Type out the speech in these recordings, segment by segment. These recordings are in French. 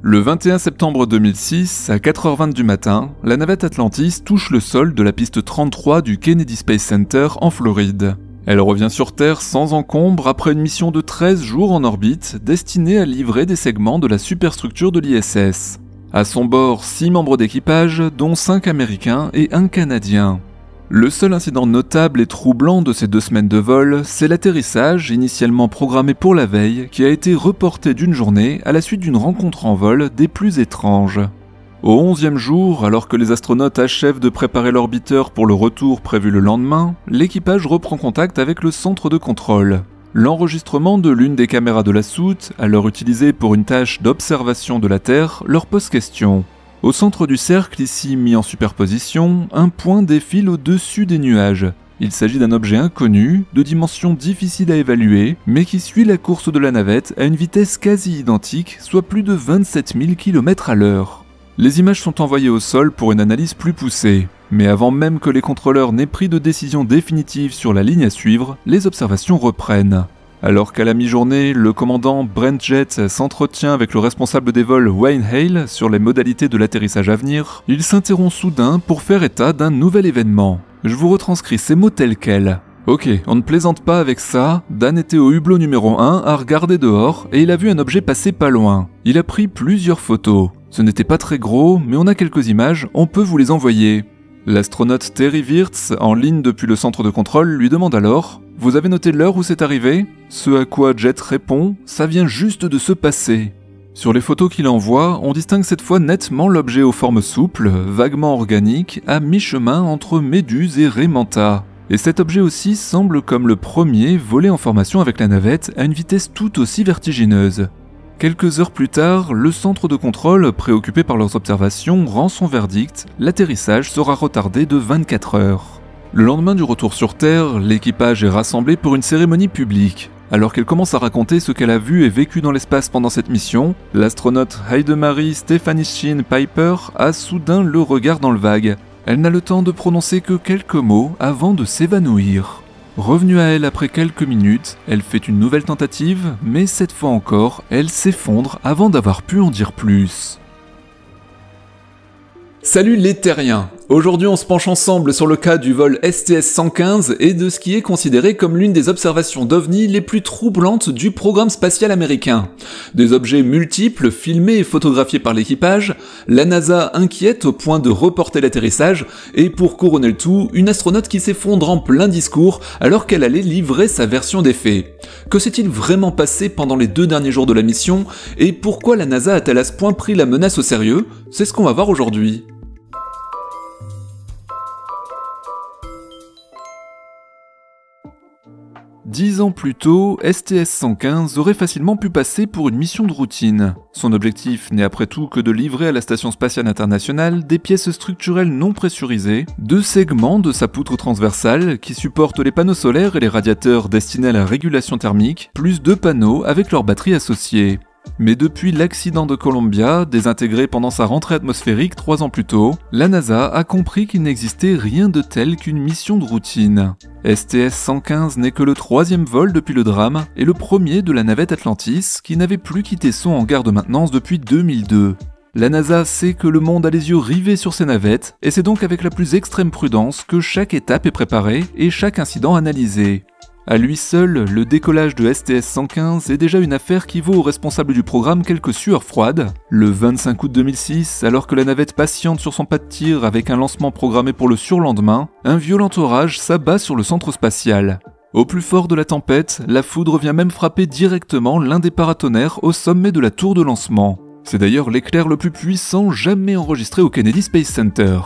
Le 21 septembre 2006, à 4h20 du matin, la navette Atlantis touche le sol de la piste 33 du Kennedy Space Center en Floride. Elle revient sur Terre sans encombre après une mission de 13 jours en orbite destinée à livrer des segments de la superstructure de l'ISS. À son bord, 6 membres d'équipage, dont 5 Américains et 1 Canadien. Le seul incident notable et troublant de ces 2 semaines de vol, c'est l'atterrissage, initialement programmé pour la veille, qui a été reporté d'une journée à la suite d'une rencontre en vol des plus étranges. Au 11e jour, alors que les astronautes achèvent de préparer l'orbiteur pour le retour prévu le lendemain, l'équipage reprend contact avec le centre de contrôle. L'enregistrement de l'une des caméras de la soute, alors utilisée pour une tâche d'observation de la Terre, leur pose question. Au centre du cercle, ici mis en superposition, un point défile au-dessus des nuages. Il s'agit d'un objet inconnu, de dimension difficile à évaluer, mais qui suit la course de la navette à une vitesse quasi identique, soit plus de 27 000 km à l'heure. Les images sont envoyées au sol pour une analyse plus poussée, mais avant même que les contrôleurs n'aient pris de décision définitive sur la ligne à suivre, les observations reprennent. Alors qu'à la mi-journée, le commandant Brent Jett s'entretient avec le responsable des vols Wayne Hale sur les modalités de l'atterrissage à venir, il s'interrompt soudain pour faire état d'un nouvel événement. Je vous retranscris ces mots tels quels. Ok, on ne plaisante pas avec ça, Dan était au hublot numéro 1 à regarder dehors et il a vu un objet passer pas loin. Il a pris plusieurs photos. Ce n'était pas très gros, mais on a quelques images, on peut vous les envoyer. L'astronaute Terry Wirtz, en ligne depuis le centre de contrôle, lui demande alors « Vous avez noté l'heure où c'est arrivé ?» Ce à quoi Jett répond « Ça vient juste de se passer ». Sur les photos qu'il envoie, on distingue cette fois nettement l'objet aux formes souples, vaguement organiques, à mi-chemin entre Méduse et Ré Manta. Et cet objet aussi semble comme le premier volé en formation avec la navette à une vitesse tout aussi vertigineuse. Quelques heures plus tard, le centre de contrôle, préoccupé par leurs observations, rend son verdict, l'atterrissage sera retardé de 24 heures. Le lendemain du retour sur Terre, l'équipage est rassemblé pour une cérémonie publique. Alors qu'elle commence à raconter ce qu'elle a vu et vécu dans l'espace pendant cette mission, l'astronaute Heidemarie Stephanie Sheen Piper a soudain le regard dans le vague. Elle n'a le temps de prononcer que quelques mots avant de s'évanouir. Revenue à elle après quelques minutes, elle fait une nouvelle tentative, mais cette fois encore, elle s'effondre avant d'avoir pu en dire plus. Salut les terriens! Aujourd'hui on se penche ensemble sur le cas du vol STS-115 et de ce qui est considéré comme l'une des observations d'OVNI les plus troublantes du programme spatial américain. Des objets multiples filmés et photographiés par l'équipage, la NASA inquiète au point de reporter l'atterrissage et pour couronner le tout, une astronaute qui s'effondre en plein discours alors qu'elle allait livrer sa version des faits. Que s'est-il vraiment passé pendant les 2 derniers jours de la mission et pourquoi la NASA a-t-elle à ce point pris la menace au sérieux? C'est ce qu'on va voir aujourd'hui. 10 ans plus tôt, STS-115 aurait facilement pu passer pour une mission de routine. Son objectif n'est après tout que de livrer à la Station Spatiale Internationale des pièces structurelles non pressurisées, 2 segments de sa poutre transversale qui supportent les panneaux solaires et les radiateurs destinés à la régulation thermique, plus 2 panneaux avec leurs batteries associées. Mais depuis l'accident de Columbia, désintégré pendant sa rentrée atmosphérique 3 ans plus tôt, la NASA a compris qu'il n'existait rien de tel qu'une mission de routine. STS-115 n'est que le 3e vol depuis le drame et le premier de la navette Atlantis qui n'avait plus quitté son hangar de maintenance depuis 2002. La NASA sait que le monde a les yeux rivés sur ces navettes et c'est donc avec la plus extrême prudence que chaque étape est préparée et chaque incident analysé. À lui seul, le décollage de STS-115 est déjà une affaire qui vaut aux responsables du programme quelques sueurs froides. Le 25 août 2006, alors que la navette patiente sur son pas de tir avec un lancement programmé pour le surlendemain, un violent orage s'abat sur le centre spatial. Au plus fort de la tempête, la foudre vient même frapper directement l'un des paratonnerres au sommet de la tour de lancement. C'est d'ailleurs l'éclair le plus puissant jamais enregistré au Kennedy Space Center.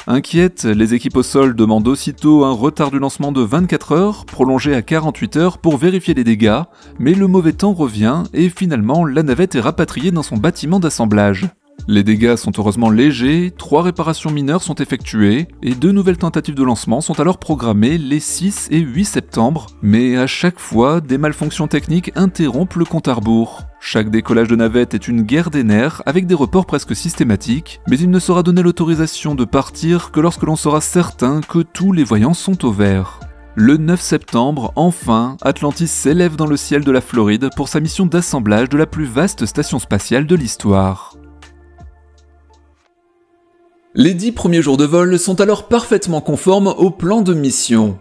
Inquiètes, les équipes au sol demandent aussitôt un retard du lancement de 24 heures, prolongé à 48 heures pour vérifier les dégâts, mais le mauvais temps revient et finalement la navette est rapatriée dans son bâtiment d'assemblage. Les dégâts sont heureusement légers, 3 réparations mineures sont effectuées et 2 nouvelles tentatives de lancement sont alors programmées les 6 et 8 septembre, mais à chaque fois, des malfonctions techniques interrompent le compte à rebours. Chaque décollage de navette est une guerre des nerfs avec des reports presque systématiques, mais il ne sera donné l'autorisation de partir que lorsque l'on sera certain que tous les voyants sont au vert. Le 9 septembre, enfin, Atlantis s'élève dans le ciel de la Floride pour sa mission d'assemblage de la plus vaste station spatiale de l'histoire. Les 10 premiers jours de vol sont alors parfaitement conformes au plan de mission.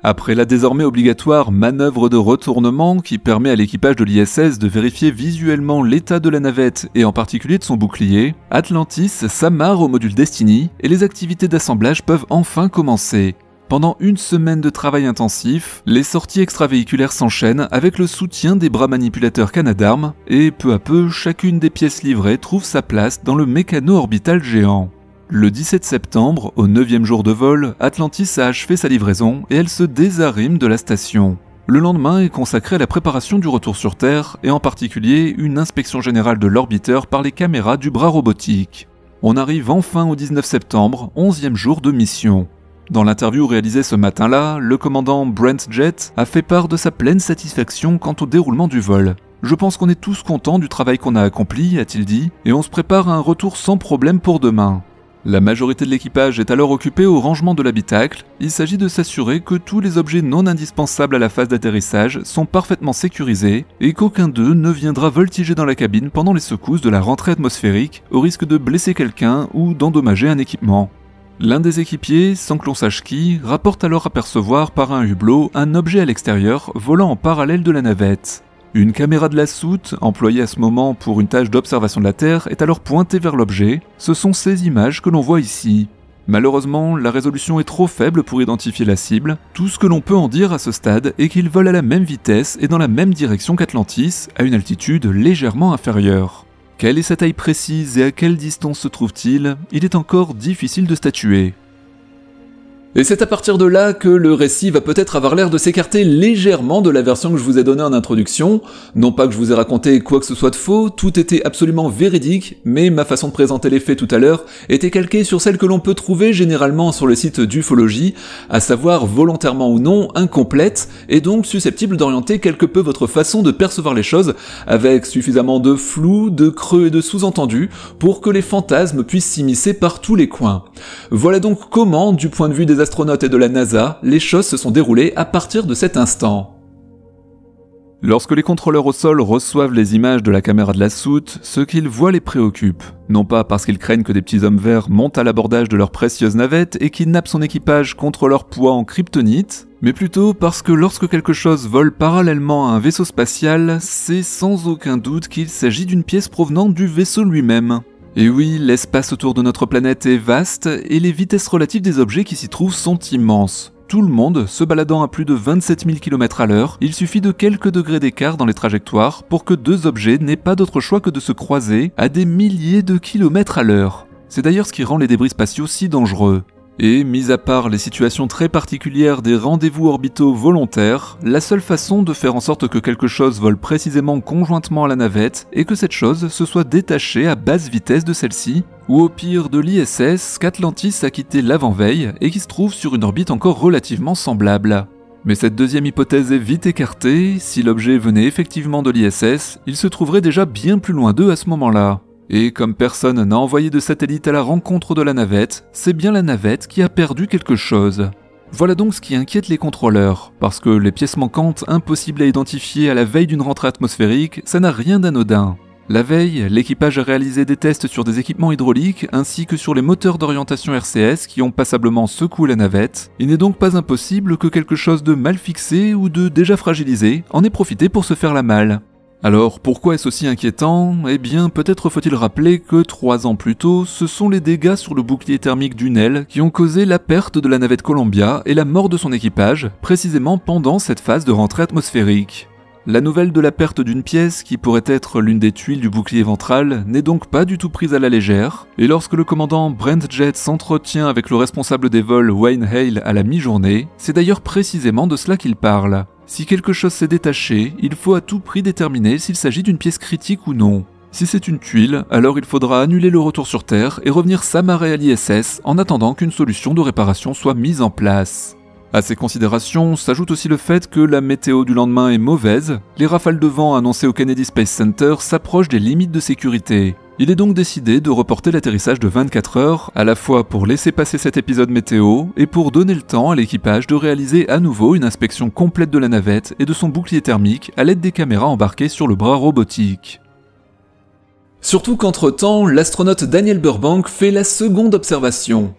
Après la désormais obligatoire manœuvre de retournement qui permet à l'équipage de l'ISS de vérifier visuellement l'état de la navette et en particulier de son bouclier, Atlantis s'amarre au module Destiny et les activités d'assemblage peuvent enfin commencer. Pendant une semaine de travail intensif, les sorties extravéhiculaires s'enchaînent avec le soutien des bras manipulateurs Canadarm et peu à peu, chacune des pièces livrées trouve sa place dans le mécano orbital géant. Le 17 septembre, au 9e jour de vol, Atlantis a achevé sa livraison et elle se désarime de la station. Le lendemain est consacré à la préparation du retour sur Terre et en particulier une inspection générale de l'orbiteur par les caméras du bras robotique. On arrive enfin au 19 septembre, 11e jour de mission. Dans l'interview réalisée ce matin-là, le commandant Brent Jett a fait part de sa pleine satisfaction quant au déroulement du vol. « Je pense qu'on est tous contents du travail qu'on a accompli », a-t-il dit, « et on se prépare à un retour sans problème pour demain ». La majorité de l'équipage est alors occupée au rangement de l'habitacle. Il s'agit de s'assurer que tous les objets non indispensables à la phase d'atterrissage sont parfaitement sécurisés et qu'aucun d'eux ne viendra voltiger dans la cabine pendant les secousses de la rentrée atmosphérique au risque de blesser quelqu'un ou d'endommager un équipement. L'un des équipiers, sans que l'on sache qui, rapporte alors apercevoir par un hublot un objet à l'extérieur volant en parallèle de la navette. Une caméra de la soute, employée à ce moment pour une tâche d'observation de la Terre, est alors pointée vers l'objet. Ce sont ces images que l'on voit ici. Malheureusement, la résolution est trop faible pour identifier la cible. Tout ce que l'on peut en dire à ce stade est qu'il vole à la même vitesse et dans la même direction qu'Atlantis, à une altitude légèrement inférieure. Quelle est sa taille précise et à quelle distance se trouve-t-il ? Il est encore difficile de statuer. Et c'est à partir de là que le récit va peut-être avoir l'air de s'écarter légèrement de la version que je vous ai donnée en introduction. Non pas que je vous ai raconté quoi que ce soit de faux, tout était absolument véridique, mais ma façon de présenter les faits tout à l'heure était calquée sur celle que l'on peut trouver généralement sur le site d'ufologie, à savoir volontairement ou non incomplète, et donc susceptible d'orienter quelque peu votre façon de percevoir les choses, avec suffisamment de flou, de creux et de sous-entendus, pour que les fantasmes puissent s'immiscer par tous les coins. Voilà donc comment, du point de vue des astronautes et de la NASA, les choses se sont déroulées à partir de cet instant. Lorsque les contrôleurs au sol reçoivent les images de la caméra de la soute, ce qu'ils voient les préoccupe. Non pas parce qu'ils craignent que des petits hommes verts montent à l'abordage de leur précieuse navette et kidnappent son équipage contre leur poids en kryptonite, mais plutôt parce que lorsque quelque chose vole parallèlement à un vaisseau spatial, c'est sans aucun doute qu'il s'agit d'une pièce provenant du vaisseau lui-même. Et oui, l'espace autour de notre planète est vaste et les vitesses relatives des objets qui s'y trouvent sont immenses. Tout le monde, se baladant à plus de 27 000 km/h, il suffit de quelques degrés d'écart dans les trajectoires pour que deux objets n'aient pas d'autre choix que de se croiser à des milliers de kilomètres à l'heure. C'est d'ailleurs ce qui rend les débris spatiaux si dangereux. Et, mis à part les situations très particulières des rendez-vous orbitaux volontaires, la seule façon de faire en sorte que quelque chose vole précisément conjointement à la navette est que cette chose se soit détachée à basse vitesse de celle-ci, ou au pire de l'ISS qu'Atlantis a quitté l'avant-veille et qui se trouve sur une orbite encore relativement semblable. Mais cette deuxième hypothèse est vite écartée, si l'objet venait effectivement de l'ISS, il se trouverait déjà bien plus loin d'eux à ce moment-là. Et comme personne n'a envoyé de satellite à la rencontre de la navette, c'est bien la navette qui a perdu quelque chose. Voilà donc ce qui inquiète les contrôleurs, parce que les pièces manquantes impossibles à identifier à la veille d'une rentrée atmosphérique, ça n'a rien d'anodin. La veille, l'équipage a réalisé des tests sur des équipements hydrauliques ainsi que sur les moteurs d'orientation RCS qui ont passablement secoué la navette. Il n'est donc pas impossible que quelque chose de mal fixé ou de déjà fragilisé en ait profité pour se faire la malle. Alors pourquoi est-ce aussi inquiétant ? Eh bien peut-être faut-il rappeler que 3 ans plus tôt, ce sont les dégâts sur le bouclier thermique du Nell qui ont causé la perte de la navette Columbia et la mort de son équipage, précisément pendant cette phase de rentrée atmosphérique. La nouvelle de la perte d'une pièce, qui pourrait être l'une des tuiles du bouclier ventral, n'est donc pas du tout prise à la légère, et lorsque le commandant Brent Jett s'entretient avec le responsable des vols Wayne Hale à la mi-journée, c'est d'ailleurs précisément de cela qu'il parle. Si quelque chose s'est détaché, il faut à tout prix déterminer s'il s'agit d'une pièce critique ou non. Si c'est une tuile, alors il faudra annuler le retour sur Terre et revenir s'amarrer à l'ISS en attendant qu'une solution de réparation soit mise en place. À ces considérations s'ajoute aussi le fait que la météo du lendemain est mauvaise, les rafales de vent annoncées au Kennedy Space Center s'approchent des limites de sécurité. Il est donc décidé de reporter l'atterrissage de 24 heures, à la fois pour laisser passer cet épisode météo et pour donner le temps à l'équipage de réaliser à nouveau une inspection complète de la navette et de son bouclier thermique à l'aide des caméras embarquées sur le bras robotique. Surtout qu'entre-temps, l'astronaute Daniel Burbank fait la seconde observation.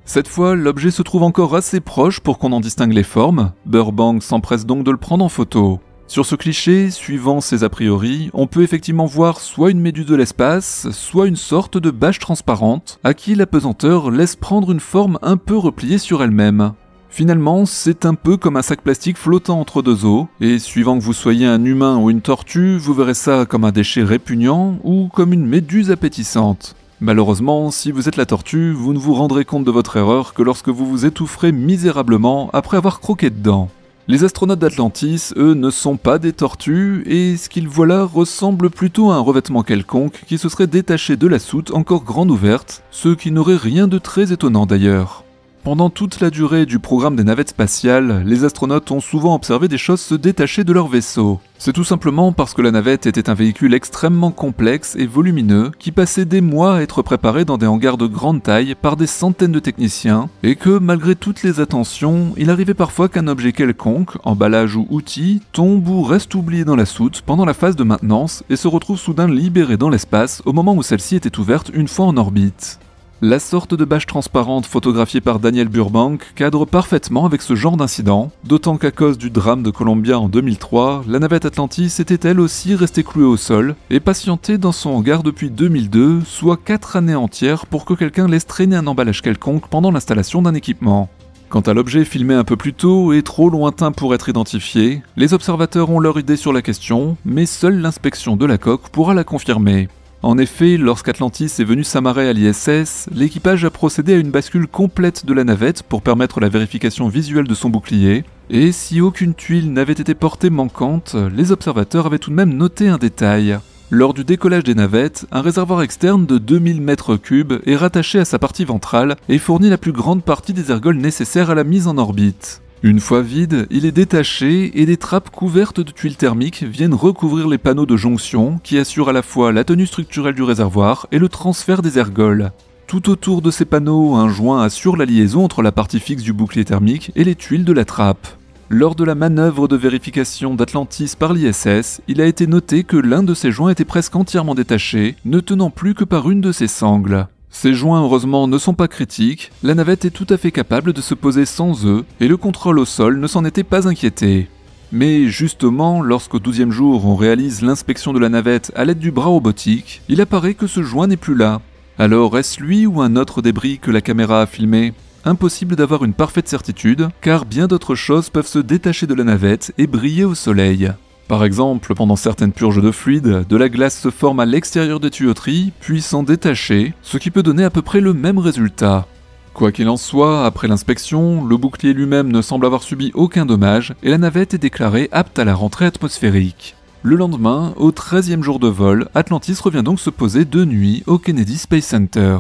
Cette fois, l'objet se trouve encore assez proche pour qu'on en distingue les formes. Burbank s'empresse donc de le prendre en photo. Sur ce cliché, suivant ses a priori, on peut effectivement voir soit une méduse de l'espace, soit une sorte de bâche transparente, à qui la pesanteur laisse prendre une forme un peu repliée sur elle-même. Finalement, c'est un peu comme un sac plastique flottant entre deux eaux, et suivant que vous soyez un humain ou une tortue, vous verrez ça comme un déchet répugnant ou comme une méduse appétissante. Malheureusement, si vous êtes la tortue, vous ne vous rendrez compte de votre erreur que lorsque vous vous étoufferez misérablement après avoir croqué dedans. Les astronautes d'Atlantis, eux, ne sont pas des tortues, et ce qu'ils voient là ressemble plutôt à un revêtement quelconque qui se serait détaché de la soute encore grande ouverte, ce qui n'aurait rien de très étonnant d'ailleurs. Pendant toute la durée du programme des navettes spatiales, les astronautes ont souvent observé des choses se détacher de leur vaisseau. C'est tout simplement parce que la navette était un véhicule extrêmement complexe et volumineux qui passait des mois à être préparé dans des hangars de grande taille par des centaines de techniciens, et que malgré toutes les attentions, il arrivait parfois qu'un objet quelconque, emballage ou outil, tombe ou reste oublié dans la soute pendant la phase de maintenance et se retrouve soudain libéré dans l'espace au moment où celle-ci était ouverte une fois en orbite. La sorte de bâche transparente photographiée par Daniel Burbank cadre parfaitement avec ce genre d'incident, d'autant qu'à cause du drame de Columbia en 2003, la navette Atlantis était elle aussi restée clouée au sol et patientée dans son hangar depuis 2002, soit 4 années entières pour que quelqu'un laisse traîner un emballage quelconque pendant l'installation d'un équipement. Quant à l'objet filmé un peu plus tôt et trop lointain pour être identifié, les observateurs ont leur idée sur la question, mais seule l'inspection de la coque pourra la confirmer. En effet, lorsqu'Atlantis est venu s'amarrer à l'ISS, l'équipage a procédé à une bascule complète de la navette pour permettre la vérification visuelle de son bouclier, et si aucune tuile n'avait été portée manquante, les observateurs avaient tout de même noté un détail. Lors du décollage des navettes, un réservoir externe de 2000 m3 est rattaché à sa partie ventrale et fournit la plus grande partie des ergols nécessaires à la mise en orbite. Une fois vide, il est détaché et des trappes couvertes de tuiles thermiques viennent recouvrir les panneaux de jonction qui assurent à la fois la tenue structurelle du réservoir et le transfert des ergols. Tout autour de ces panneaux, un joint assure la liaison entre la partie fixe du bouclier thermique et les tuiles de la trappe. Lors de la manœuvre de vérification d'Atlantis par l'ISS, il a été noté que l'un de ces joints était presque entièrement détaché, ne tenant plus que par une de ses sangles. Ces joints heureusement ne sont pas critiques, la navette est tout à fait capable de se poser sans eux, et le contrôle au sol ne s'en était pas inquiété. Mais justement, lorsqu'au 12e jour on réalise l'inspection de la navette à l'aide du bras robotique, il apparaît que ce joint n'est plus là. Alors est-ce lui ou un autre débris que la caméra a filmé ? Impossible d'avoir une parfaite certitude, car bien d'autres choses peuvent se détacher de la navette et briller au soleil. Par exemple, pendant certaines purges de fluide, de la glace se forme à l'extérieur des tuyauteries, puis s'en détacher, ce qui peut donner à peu près le même résultat. Quoi qu'il en soit, après l'inspection, le bouclier lui-même ne semble avoir subi aucun dommage et la navette est déclarée apte à la rentrée atmosphérique. Le lendemain, au 13e jour de vol, Atlantis revient donc se poser de nuit au Kennedy Space Center.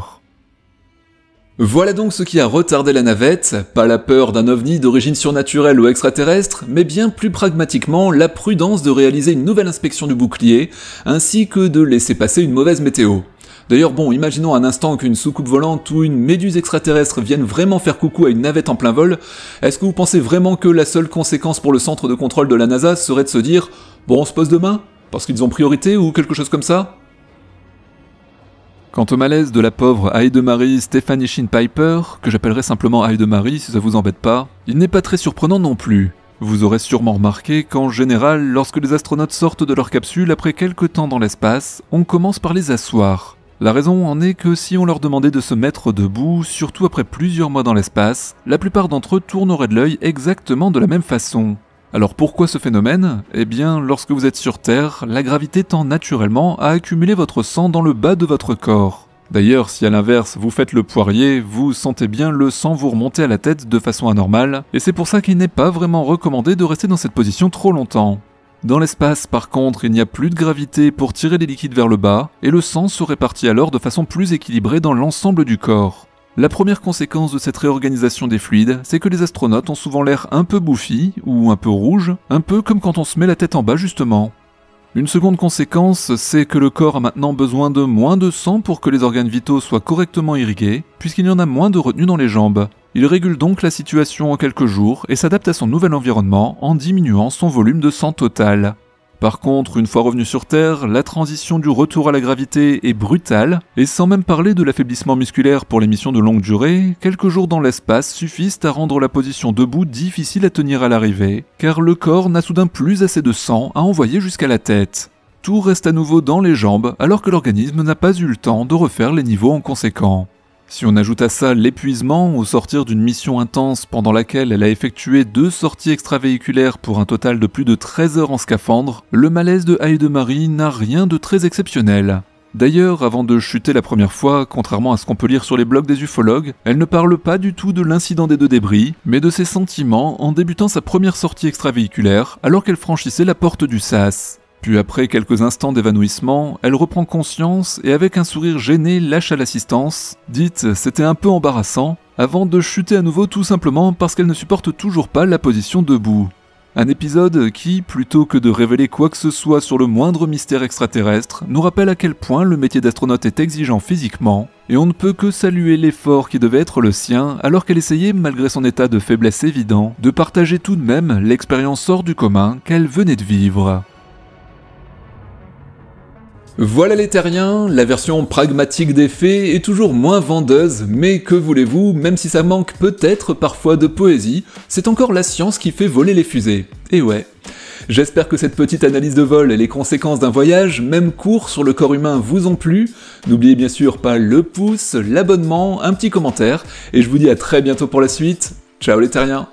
Voilà donc ce qui a retardé la navette, pas la peur d'un ovni d'origine surnaturelle ou extraterrestre, mais bien plus pragmatiquement la prudence de réaliser une nouvelle inspection du bouclier, ainsi que de laisser passer une mauvaise météo. D'ailleurs bon, imaginons un instant qu'une soucoupe volante ou une méduse extraterrestre vienne vraiment faire coucou à une navette en plein vol, est-ce que vous pensez vraiment que la seule conséquence pour le centre de contrôle de la NASA serait de se dire « Bon, on se pose demain ? Parce qu'ils ont priorité » ou quelque chose comme ça ? Quant au malaise de la pauvre Heidemarie Stephanie Shinn Piper, que j'appellerai simplement Heidemarie si ça vous embête pas, il n'est pas très surprenant non plus. Vous aurez sûrement remarqué qu'en général, lorsque les astronautes sortent de leur capsule après quelques temps dans l'espace, on commence par les asseoir. La raison en est que si on leur demandait de se mettre debout, surtout après plusieurs mois dans l'espace, la plupart d'entre eux tourneraient de l'œil exactement de la même façon. Alors pourquoi ce phénomène ? Eh bien, lorsque vous êtes sur Terre, la gravité tend naturellement à accumuler votre sang dans le bas de votre corps. D'ailleurs, si à l'inverse vous faites le poirier, vous sentez bien le sang vous remonter à la tête de façon anormale, et c'est pour ça qu'il n'est pas vraiment recommandé de rester dans cette position trop longtemps. Dans l'espace, par contre, il n'y a plus de gravité pour tirer les liquides vers le bas, et le sang se répartit alors de façon plus équilibrée dans l'ensemble du corps. La première conséquence de cette réorganisation des fluides, c'est que les astronautes ont souvent l'air un peu bouffi, ou un peu rouge, un peu comme quand on se met la tête en bas justement. Une seconde conséquence, c'est que le corps a maintenant besoin de moins de sang pour que les organes vitaux soient correctement irrigués, puisqu'il y en a moins de retenue dans les jambes. Il régule donc la situation en quelques jours et s'adapte à son nouvel environnement en diminuant son volume de sang total. Par contre, une fois revenu sur Terre, la transition du retour à la gravité est brutale, et sans même parler de l'affaiblissement musculaire pour les missions de longue durée, quelques jours dans l'espace suffisent à rendre la position debout difficile à tenir à l'arrivée, car le corps n'a soudain plus assez de sang à envoyer jusqu'à la tête. Tout reste à nouveau dans les jambes, alors que l'organisme n'a pas eu le temps de refaire les niveaux en conséquent. Si on ajoute à ça l'épuisement au sortir d'une mission intense pendant laquelle elle a effectué 2 sorties extravéhiculaires pour un total de plus de 13 heures en scaphandre, le malaise de Heidemarie n'a rien de très exceptionnel. D'ailleurs, avant de chuter la première fois, contrairement à ce qu'on peut lire sur les blogs des ufologues, elle ne parle pas du tout de l'incident des 2 débris, mais de ses sentiments en débutant sa première sortie extravéhiculaire alors qu'elle franchissait la porte du sas. Puis après quelques instants d'évanouissement, elle reprend conscience et avec un sourire gêné lâche à l'assistance « Dites, c'était un peu embarrassant », avant de chuter à nouveau tout simplement parce qu'elle ne supporte toujours pas la position debout. Un épisode qui, plutôt que de révéler quoi que ce soit sur le moindre mystère extraterrestre, nous rappelle à quel point le métier d'astronaute est exigeant physiquement, et on ne peut que saluer l'effort qui devait être le sien alors qu'elle essayait, malgré son état de faiblesse évident, de partager tout de même l'expérience hors du commun qu'elle venait de vivre. Voilà les terriens, la version pragmatique des faits est toujours moins vendeuse, mais que voulez-vous, même si ça manque peut-être parfois de poésie, c'est encore la science qui fait voler les fusées. Et ouais. J'espère que cette petite analyse de vol et les conséquences d'un voyage, même court, sur le corps humain vous ont plu. N'oubliez bien sûr pas le pouce, l'abonnement, un petit commentaire, et je vous dis à très bientôt pour la suite. Ciao les terriens!